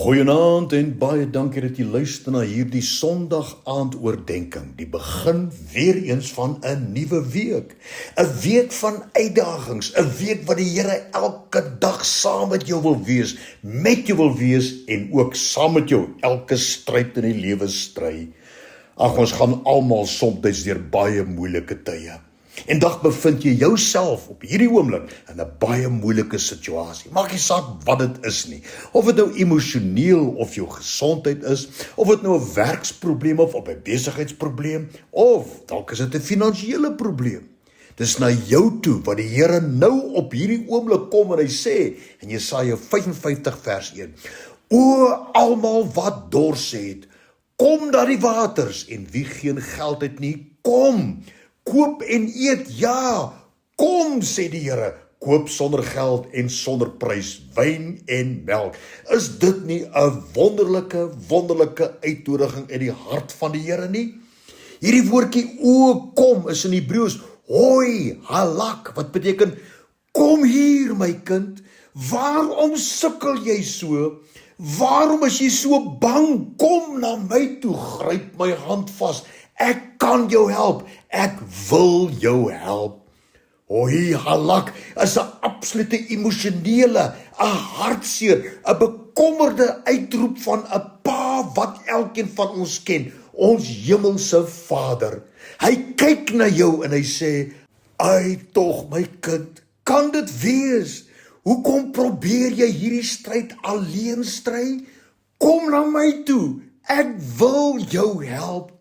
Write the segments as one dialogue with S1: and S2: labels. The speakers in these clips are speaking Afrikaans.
S1: Goeienaand en baie dankie dat jy luister na hierdie Sondag aand oordenking. Die begin weer eens van 'n nuwe week. 'n Week van uitdagings, 'n week wat die Here elke dag saam met jou wil wees, en ook saam met jou elke stryd in die lewe stry. Ag, ons gaan almal soms deur baie moeilike tye. En dag bevind jy jouself op hierdie oomblik in 'n baie moeilike situasie. Maak nie saak wat dit is nie. Of dit nou emosioneel of jou gesondheid is, of dit nou 'n werksprobleem of 'n besigheidsprobleem, of dalk is dit 'n finansiële probleem. Dis na jou toe wat die Here nou op hierdie oomblik kom en hy sê in Jesaja 55 vers 1: O almal wat dors het, kom na die waters, en wie geen geld het nie, kom. Koop en eet, ja, kom, sê die Here, koop sonder geld en sonder prys, wyn en melk. Is dit nie 'n wonderlike uitnodiging uit die hart van die Here nie? Hierdie woordjie, o kom, is in Hebreëus, hoi, halak, wat beteken, kom hier my kind, waarom sukkel jy so? Waarom is jy so bang? Kom na my toe, gryp my hand vas. Ek kan jou help, ek wil jou help. Hoi, halak, is 'n absolute emosionele, 'n hartseer, 'n bekommerde uitroep van 'n pa wat elkeen van ons ken, ons hemelse Vader. Hy kyk na jou en hy sê, ai tog my kind, kan dit wees? Hoekom probeer jy hierdie stryd alleen stry? Kom na my toe, ek wil jou help.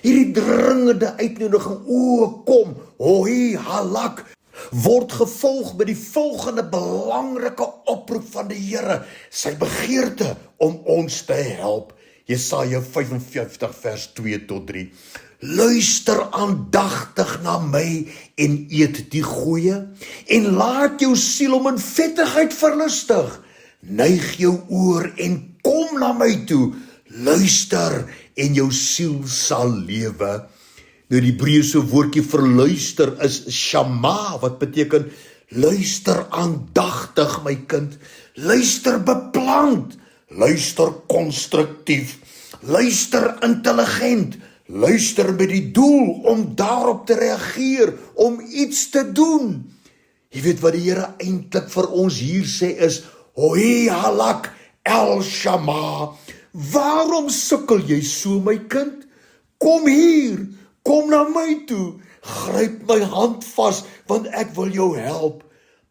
S1: Hierdie dringende uitnodiging, o kom, hoi halak, word gevolg met die volgende belangrike oproep van die Here, sy begeerte om ons te help. Jesaja 55 vers 2 tot 3. Luister aandagtig na my en eet die goeie, en laat jou siel om in vettigheid verlustig. Neig jou oor en kom na my toe, luister en jou siel sal lewe. Nou die Hebreëse woordjie vir luister is shama, wat beteken luister aandagtig my kind, luister beplant, luister konstruktief, luister intelligent, luister met die doel om daarop te reageer, om iets te doen. Jy weet wat die Here eintlik vir ons hier sê is, hoi halak el shama, waarom sukkel jy so my kind? Kom hier, kom na my toe, gryp my hand vas, want ek wil jou help.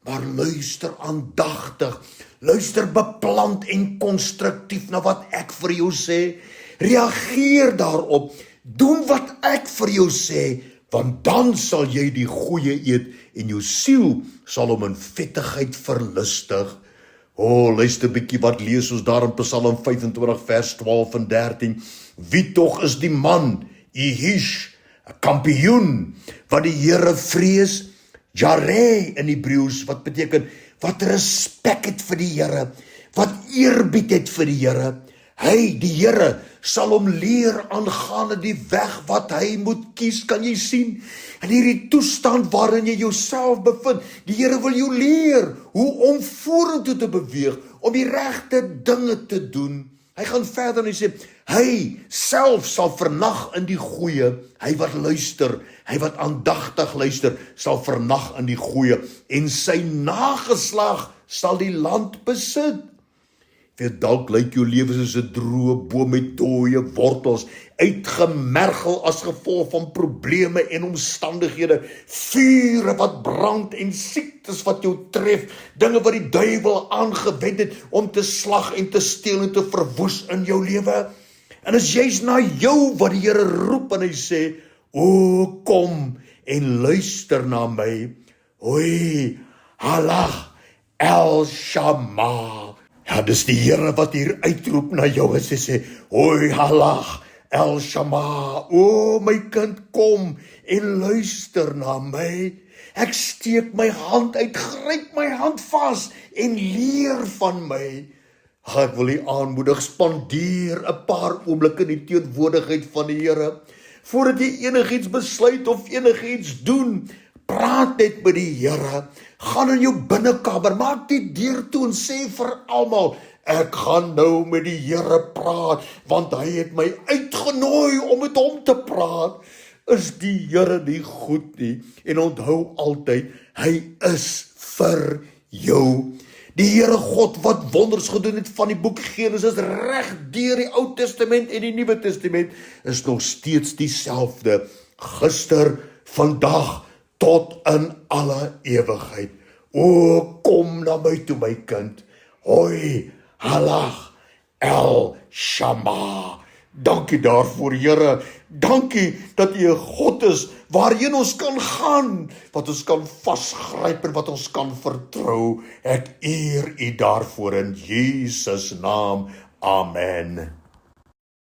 S1: Maar luister aandagtig, luister beplant en konstruktief na wat ek vir jou sê. Reageer daarop, doen wat ek vir jou sê, want dan sal jy die goeie eet en jou siel sal hom in vettigheid verlustig. Luister bietjie wat lees ons daar in Psalm 25 vers 12 en 13. Wie tog is die man, Ihish, 'n kampioen, wat die Here vrees, Jareh in Hebreëus, wat beteken, wat respek het vir die Here, wat eerbied het vir die Here. Hy, die Here, sal hom leer aangaande die weg wat hy moet kies, kan jy sien? In hierdie toestand waarin jy jouself bevind, die Here wil jou leer hoe om vorentoe te beweeg, om die regte dinge te doen. Hy gaan verder en hy sê, hy self sal vernag in die goeie, hy wat luister, hy wat aandagtig luister, sal vernag in die goeie, en sy nageslag sal die land besit. Dalk lyk jou lewe soos 'n droë boom met dooie wortels, uitgemergel as gevolg van probleme en omstandighede, vure wat brand en siektes wat jou tref, dinge wat die duiwel aangewend het om te slag en te steel en te verwoes in jou lewe. En is juist na jou wat die Here roep en hy sê, o kom en luister na my, hoi halach el shama. Ja, dis die Here wat hier uitroep na jou en sê, hoi halach el shama, o my kind, kom en luister na my. Ek steek my hand uit, gryp my hand vas en leer van my. Ek wil u aanmoedig, spandeer 'n paar oomblikke in die teenwoordigheid van die Here. Voordat jy enigiets besluit of enigiets doen, praat net met die Here. Gaan in jou binnekamer, maak die deur toe en sê vir almal, ek gaan nou met die Here praat, want hy het my uitgenooi om met hom te praat. Is die Here nie goed nie? En onthou altyd, hy is vir jou. Die Here God wat wonders gedoen het van die boek Genesis reg deur die Ou Testament en die Nuwe Testament, is nog steeds dieselfde, gister, vandag, tot in alle ewigheid. O, kom na my toe, my kind. Hoi, halach, el shama. Dankie daarvoor, Here. Dankie dat U 'n God is waarheen ons kan gaan, wat ons kan vasgryp en wat ons kan vertrou. Ek eer U daarvoor in Jesus naam. Amen.